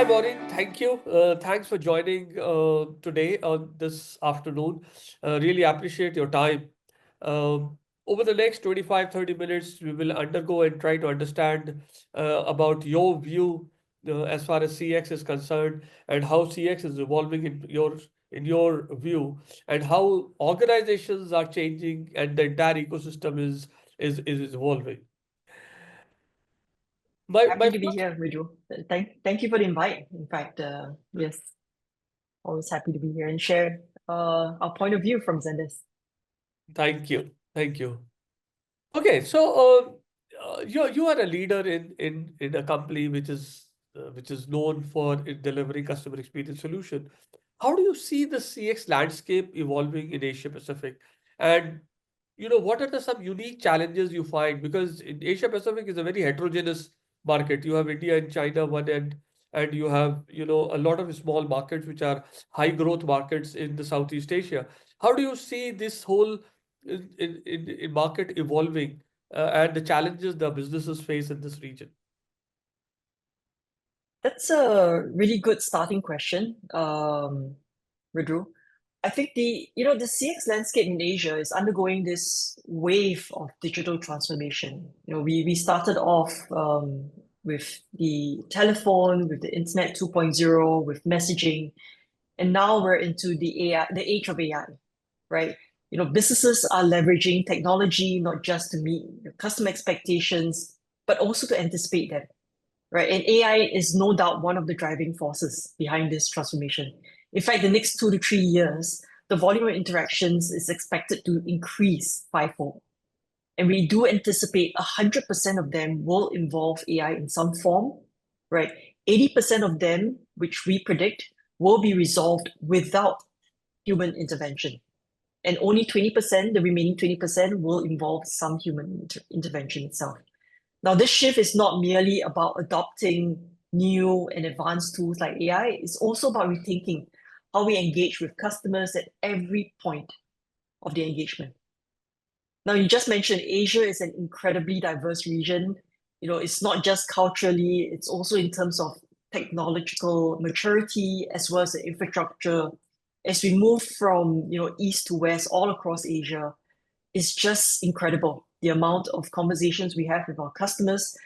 Hi, Maureen. Thank you. Thanks for joining today on this afternoon. Really appreciate your time. Over the next 25-30 minutes, we will undergo and try to understand about your view as far as CX is concerned and how CX is evolving in your view and how organizations are changing and the entire ecosystem is evolving. My Happy to be first here, Ridu. Thank you for the invite. In fact, yes, always happy to be here and share our point of view from Zendesk. Thank you. Thank you. Okay, so you are a leader in a company which is known for delivering customer experience solution. How do you see the CX landscape evolving in Asia Pacific? And what are some unique challenges you find? Because in Asia Pacific is a very heterogeneous market. You have India and China one end, and you have a lot of small markets which are high growth markets in the Southeast Asia. How do you see this whole in market evolving and the challenges the businesses face in this region? That's a really good starting question, Ridu. I think the CX landscape in Asia is undergoing this wave of digital transformation. We started off with the telephone, with the internet 2.0, with messaging, and now we're into the AI, the age of AI, right? Businesses are leveraging technology not just to meet customer expectations, but also to anticipate them, right? And AI is no doubt one of the driving forces behind this transformation. In fact, the next 2 to 3 years, the volume of interactions is expected to increase fivefold. And we do anticipate 100% of them will involve AI in some form, right? 80% of them, which we predict, will be resolved without human intervention. And only 20%, the remaining 20%, will involve some human intervention itself. Now, this shift is not merely about adopting new and advanced tools like AI, it's also about rethinking how we engage with customers at every point of the engagement. Now, you just mentioned Asia is an incredibly diverse region. It's not just culturally, it's also in terms of technological maturity as well as the infrastructure. As we move from east to west all across Asia, it's just incredible the amount of conversations we have with our customers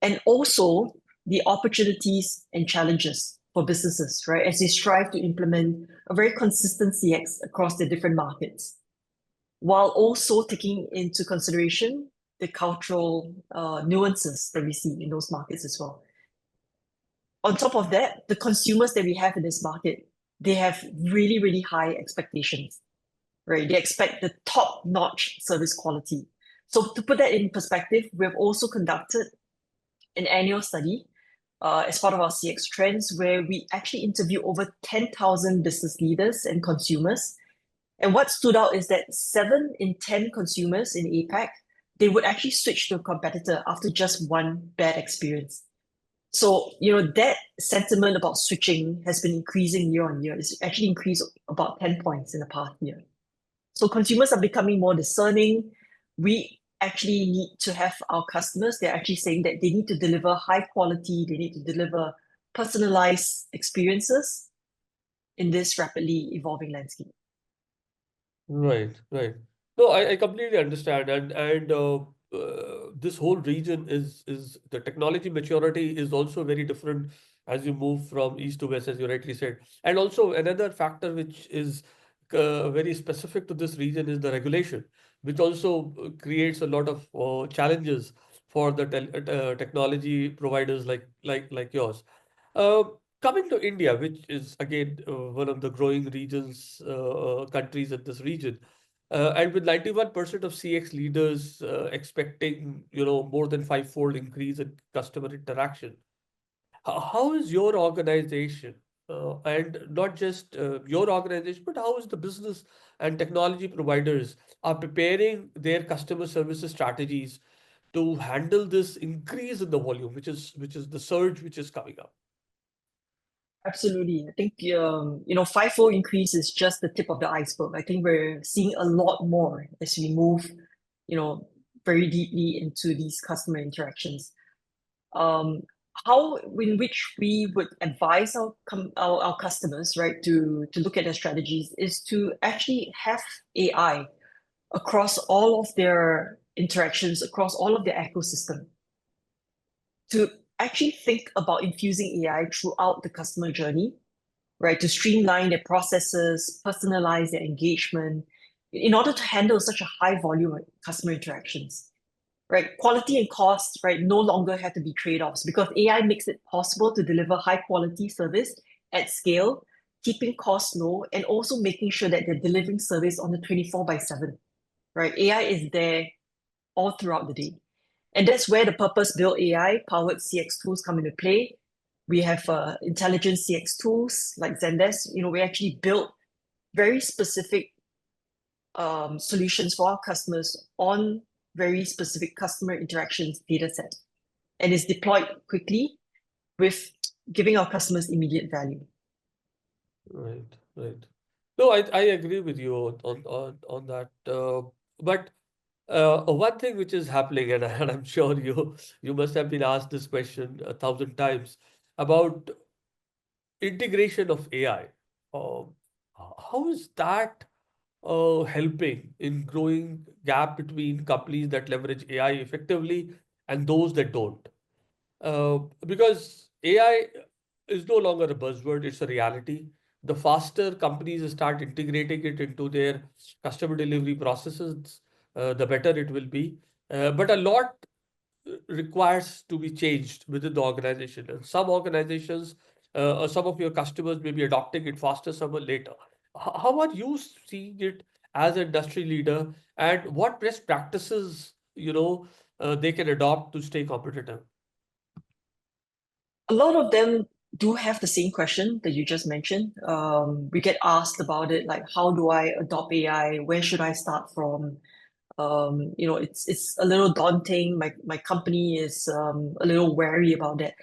and also the opportunities and challenges for businesses, right? As they strive to implement a very consistent CX across the different markets, while also taking into consideration the cultural nuances that we see in those markets as well. On top of that, the consumers that we have in this market, they have really, really high expectations, right? They expect the top-notch service quality. So to put that in perspective, we have also conducted an annual study as part of our CX trends, where we actually interview over 10,000 business leaders and consumers. And what stood out is that 7 in 10 consumers in APAC, they would actually switch to a competitor after just one bad experience. So, that sentiment about switching has been increasing year on year. It's actually increased about 10 points in the past year. So consumers are becoming more discerning. We actually need to have our customers, they're actually saying that they need to deliver high quality, they need to deliver personalized experiences in this rapidly evolving landscape. Right, right. No, I completely understand, and this whole region is the technology maturity is also very different as you move from east to west, as you rightly said. And also another factor which is very specific to this region is the regulation, which also creates a lot of challenges for the technology providers like yours. Uh, Coming to India, which is again one of the growing regions, countries in this region, and with 91% of CX leaders expecting, more than fivefold increase in customer interaction, how is your organization, and not just your organization, but how is the business and technology providers are preparing their customer services strategies to handle this increase in the volume, which is the surge which is coming up? Absolutely. I think, fivefold increase is just the tip of the iceberg. I think we're seeing a lot more as we move, very deeply into these customer interactions. how in which we would advise our customers, right, to look at their strategies is to actually have AI across all of their interactions, across all of their ecosystem, to actually think about infusing AI throughout the customer journey, right, to streamline their processes, personalize their engagement, in order to handle such a high volume of customer interactions. Right, quality and cost, right, no longer have to be trade-offs because AI makes it possible to deliver high quality service at scale, keeping costs low, and also making sure that they're delivering service on the 24/7. Right, AI is there all throughout the day. And that's where the purpose-built AI powered CX tools come into play. We have intelligent CX tools like Zendesk. We actually built very specific solutions for our customers on very specific customer interactions data set. And it's deployed quickly with giving our customers immediate value. Right, right. No, I agree with you on that. But one thing which is happening, and I'm sure you must have been asked this question 1,000 times about integration of AI. How is that helping in growing gap between companies that leverage AI effectively and those that don't? Because AI is no longer a buzzword, it's a reality. The faster companies start integrating it into their customer delivery processes, the better it will be. But a lot requires to be changed within the organization. And some organizations, or some of your customers may be adopting it faster, some are later. How are you seeing it as an industry leader, and what best practices, they can adopt to stay competitive? A lot of them do have the same question that you just mentioned. We get asked about it, like, how do I adopt AI? Where should I start from? It's a little daunting. My company is a little wary about that.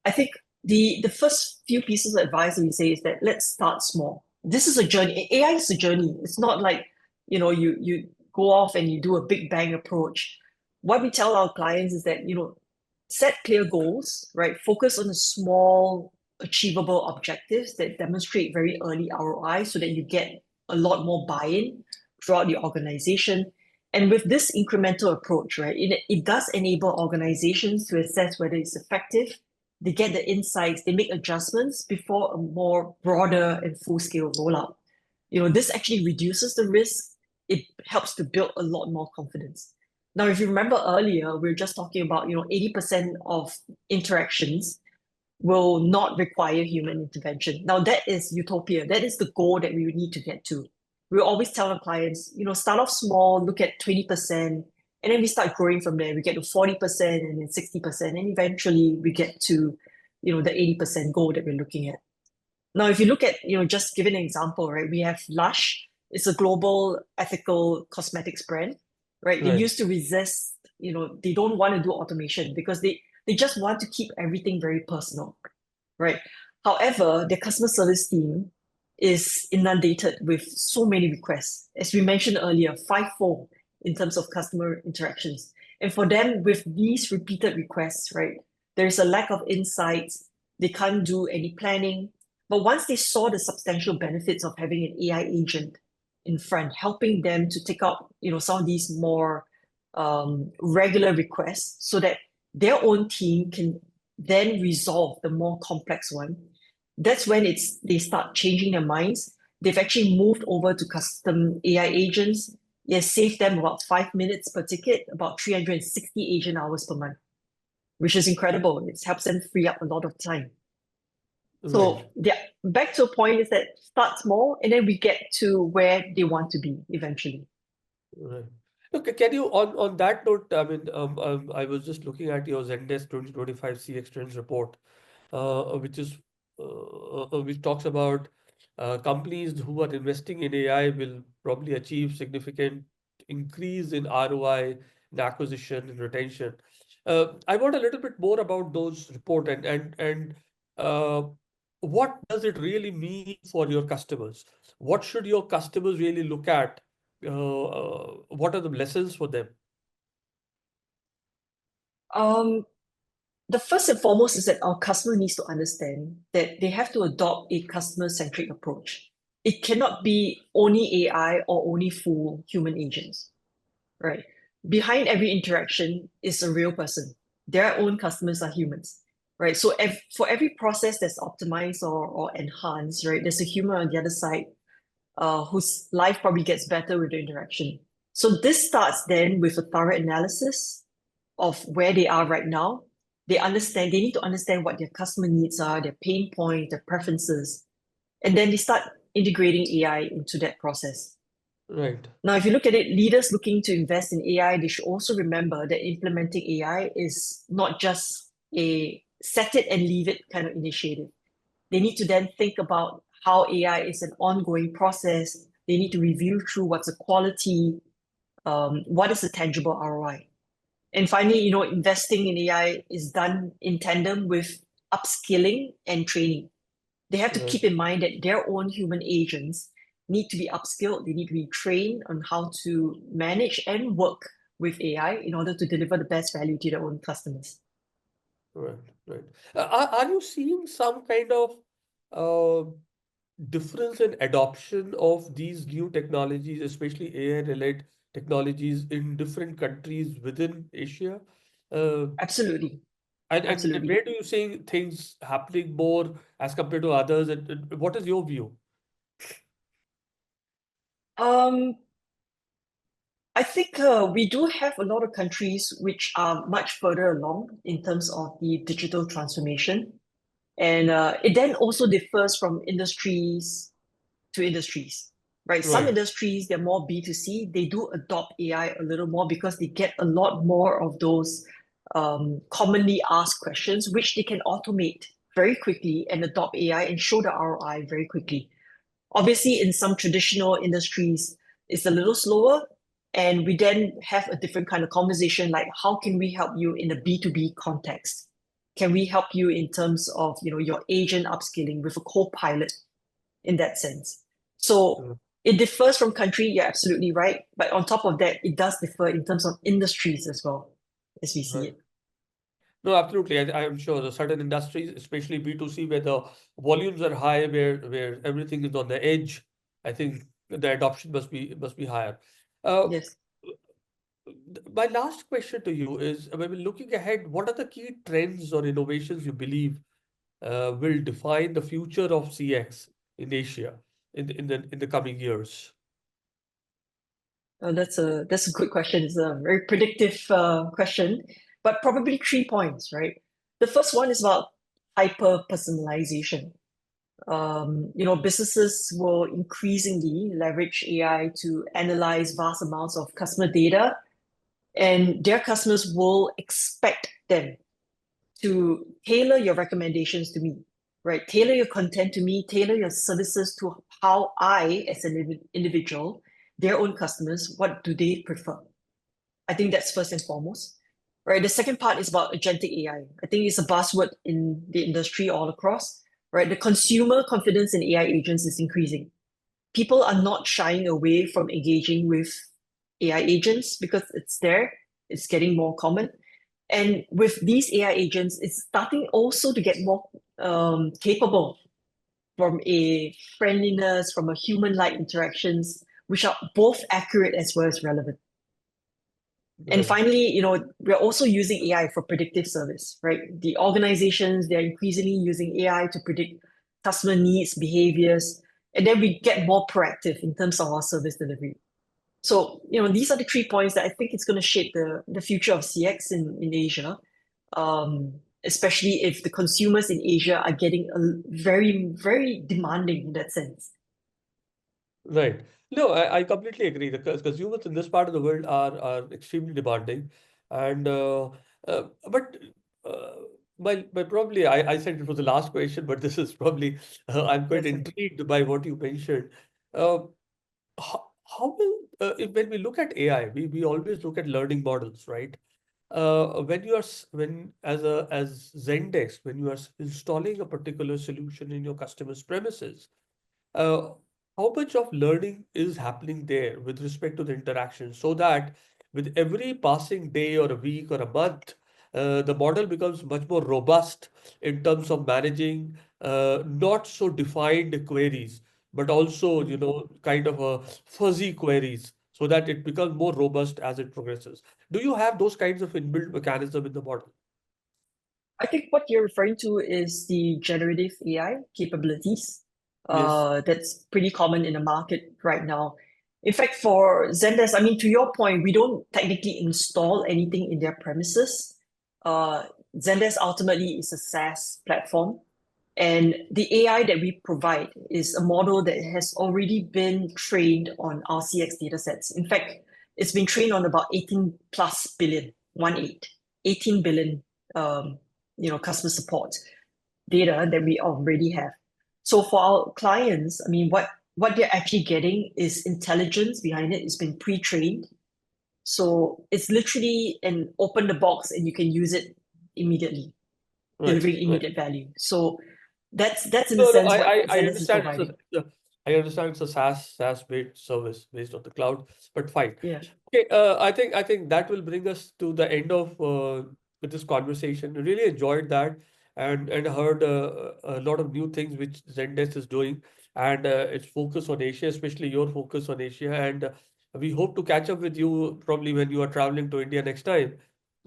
I think the first few pieces of advice we say is that let's start small. This is a journey. AI is a journey. It's not like you go off and you do a big bang approach. What we tell our clients is that set clear goals, right? Focus on the small, achievable objectives that demonstrate very early ROI so that you get a lot more buy-in throughout the organization. And with this incremental approach, right, it does enable organizations to assess whether it's effective. They get the insights, they make adjustments before a more broader and full-scale rollout. This actually reduces the risk. It helps to build a lot more confidence. Now, if you remember earlier, we were just talking about, 80% of interactions will not require human intervention. Now, that is utopia. That is the goal that we need to get to. We always tell our clients, start off small, look at 20%, and then we start growing from there. We get to 40% and then 60%, and eventually we get to, the 80% goal that we're looking at. Now, if you look at, just give an example, right? We have Lush. It's a global ethical cosmetics brand, right? They Right. used to resist, they don't want to do automation because they just want to keep everything very personal, right? However, their customer service team is inundated with so many requests. As we mentioned earlier, fivefold in terms of customer interactions. And for them, with these repeated requests, right, there is a lack of insights. They can't do any planning. But once they saw the substantial benefits of having an AI agent in front, helping them to take out, some of these more regular requests so that their own team can then resolve the more complex one. That's when they start changing their minds. They've actually moved over to custom AI agents. It has saved them about 5 minutes per ticket, about 360 agent hours per month, which is incredible. It helps them free up a lot of time. Right. So yeah, back to a point is that start small and then we get to where they want to be eventually. Right. Okay, can you on that note, I mean, I was just looking at your Zendesk 2025 CX Trends report, which is which talks about companies who are investing in AI will probably achieve significant increase in ROI, in acquisition, and retention. I want a little bit more about those report and uh, what does it really mean for your customers? What should your customers really look at? What are the lessons for them? Um, The first and foremost is that our customer needs to understand that they have to adopt a customer-centric approach. It cannot be only AI or only full human agents, right? Behind every interaction is a real person. Their own customers are humans, right? So for every process that's optimized or enhanced, right, there's a human on the other side whose life probably gets better with the interaction. So this starts then with a thorough analysis of where they are right now. They need to understand what their customer needs are, their pain points, their preferences, and then they start integrating AI into that process. Right. Now, if you look at it, leaders looking to invest in AI, they should also remember that implementing AI is not just a set it and leave it kind of initiative. They need to then think about how AI is an ongoing process. They need to review through what's the quality, what is the tangible ROI. And finally, investing in AI is done in tandem with upskilling and training. They have to Right. keep in mind that their own human agents need to be upskilled. They need to be trained on how to manage and work with AI in order to deliver the best value to their own customers. Right. Right. Are you seeing some kind of uh, difference in adoption of these new technologies, especially AI-related technologies in different countries within Asia? Uh, Absolutely. and Absolutely. where do you see things happening more as compared to others? And what is your view? Um, I think we do have a lot of countries which are much further along in terms of the digital transformation. And it then also differs from industries to industries, right? Some Right. industries, they're more B2C. They do adopt AI a little more because they get a lot more of those commonly asked questions, which they can automate very quickly and adopt AI and show the ROI very quickly. Obviously, in some traditional industries, it's a little slower. And we then have a different kind of conversation, like how can we help you in a B2B context? Can we help you in terms of your agent upskilling with a co-pilot in that sense? So Mm. it differs from country, you're absolutely right. But on top of that, it does differ in terms of industries as well, as we see Right. it. No, absolutely. I'm sure the certain industries, especially B2C, where the volumes are high, where everything is on the edge, I think the adoption must be higher. Uh, Yes. my last question to you is, when we're looking ahead, what are the key trends or innovations you believe will define the future of CX in Asia in the coming years? That's a good question. It's a very predictive question, but probably 3 points, right? The first one is about hyper personalization. Businesses will increasingly leverage AI to analyze vast amounts of customer data, and their customers will expect them to tailor your recommendations to me, right? Tailor your content to me, tailor your services to how I, as an individual, their own customers, what do they prefer? I think that's first and foremost, right? The second part is about agentic AI. I think it's a buzzword in the industry all across, right? The consumer confidence in AI agents is increasing. People are not shying away from engaging with AI agents because it's there, it's getting more common. And with these AI agents, it's starting also to get more capable from a friendliness, from a human-like interactions, which are both accurate as well as relevant. And Right. finally, we're also using AI for predictive service, right? The organizations, they're increasingly using AI to predict customer needs, behaviors, and then we get more proactive in terms of our service delivery. So, these are the 3 points that I think it's going to shape the future of CX in Asia, especially if the consumers in Asia are getting very, very demanding in that sense. Right. No, I completely agree. The consumers in this part of the world are extremely demanding, and but uh, my probably I said it was the last question, but this is probably I'm quite That's okay. intrigued by what you mentioned. Uh, how will when we look at AI, we always look at learning models, right? When you are when as Zendesk, when you are installing a particular solution in your customer's premises, uh, how much of learning is happening there with respect to the interaction, so that with every passing day or a week or a month, the model becomes much more robust in terms of managing not so defined queries, but also, Mm. kind of fuzzy queries so that it becomes more robust as it progresses. Do you have those kinds of inbuilt mechanism in the model? I think what you're referring to is the generative AI capabilities. Yes. That's pretty common in the market right now. In fact, for Zendesk, I mean, to your point, we don't technically install anything in their premises. Uh, Zendesk ultimately is a SaaS platform, and the AI that we provide is a model that has already been trained on our CX datasets. In fact, it's been trained on about 18 plus billion, 1 8, 18 billion customer support data that we already have. So for our clients, I mean, what they're actually getting is intelligence behind it. It's been pre-trained. So it's literally an open the box and you can use it immediately, Right. delivering Right. immediate value. So that's in a No, no, sense what I Zendesk is understand providing. I understand it's a SaaS based service based on the cloud, but fine. Yeah. Okay, I think that will bring us to the end of this conversation. I really enjoyed that and heard a lot of new things which Zendesk is doing and its focus on Asia, especially your focus on Asia. And we hope to catch up with you probably when you are traveling to India next time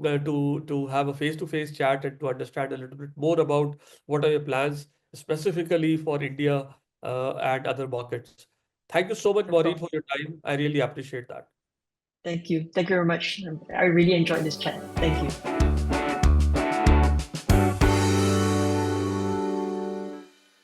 to have a face-to-face chat and to understand a little bit more about what are your plans specifically for India and other markets. Thank you so much, Of Maureen, for course. your time. I really appreciate that. Thank you. Thank you very much. I really enjoyed this chat. Thank you.